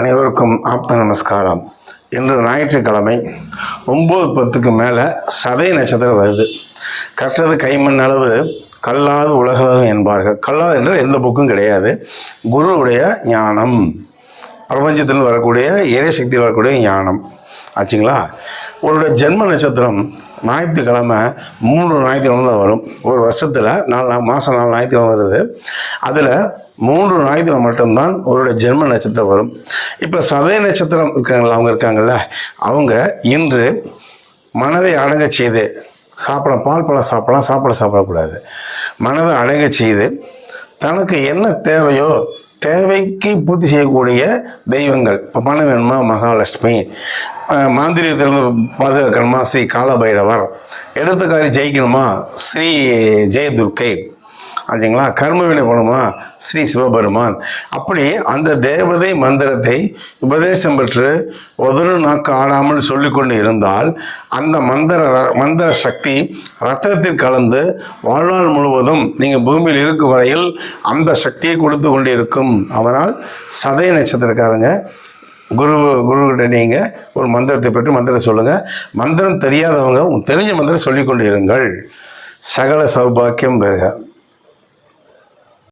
அனைவருக்கும் ஆப்த நமஸ்காரம். இன்று ஞாயிற்றுக்கிழமை 9:10க்கு மேலே சதய நட்சத்திரம் வருது. கற்றது கைமண் அளவு கல்லாது உலகளவு என்பார்கள். கல்லாது என்ற எந்த புக்கும் கிடையாது. குருவுடைய ஞானம், பிரபஞ்சத்தில் வரக்கூடிய இறைசக்தியில் வரக்கூடிய ஞானம் ஆச்சுங்களா. உங்களுடைய ஜென்ம நட்சத்திரம் ஞாயிற்றுக்கிழமை 3 ஞாயிற்றுக்கிழமை தான் வரும். ஒரு வருஷத்தில் 4 மாதம் 4 ஞாயிற்றுக்கிழமை வருது. அதில் 3 ஞாயிற்றுக்கிழமை மட்டும்தான் உங்களுடைய ஜென்ம நட்சத்திரம் வரும். இப்போ சதய நட்சத்திரம் இருக்காங்களா, அவங்க இருக்காங்கல்ல, அவங்க இன்று மனதை அடங்க செய்து சாப்பிடலாம், பால் பழம் சாப்பிடலாம், சாப்பிடக்கூடாது. மனதை அடங்க செய்து தனக்கு என்ன தேவையோ தேவைக்கு பூர்த்தி செய்யக்கூடிய தெய்வங்கள். இப்போ பணம் வேணுமா மகாலட்சுமி, மாந்திரியத்திலிருந்து பாதுகாக்கணுமா ஸ்ரீ காலபைரவர், எடுத்துக்காரி ஜெயிக்கணுமா ஸ்ரீ ஜெயதுர்க்கை ஆச்சுங்களா, கர்மவினை பண்ணணுமா ஸ்ரீ சிவபெருமான். அப்படி அந்த தேவதை மந்திரத்தை உபதேசம் பெற்று ஒவ்வொரு நாக்கு ஆடாமல் சொல்லிக்கொண்டு இருந்தால் அந்த மந்திர சக்தி ரத்தத்தில் கலந்து வாழ்நாள் முழுவதும் நீங்கள் பூமியில் இருக்கும் வரையில் அந்த சக்தியை கொடுத்து கொண்டு இருக்கும். அதனால் சதய நட்சத்திரக்காரங்க குருக்கிட்ட நீங்கள் ஒரு மந்திரத்தை பெற்று மந்திரம் சொல்லுங்கள். மந்திரம் தெரியாதவங்க தெரிஞ்ச மந்திரம் சொல்லிக்கொண்டு இருங்கள். சகல சௌபாக்கியம் பெறுக.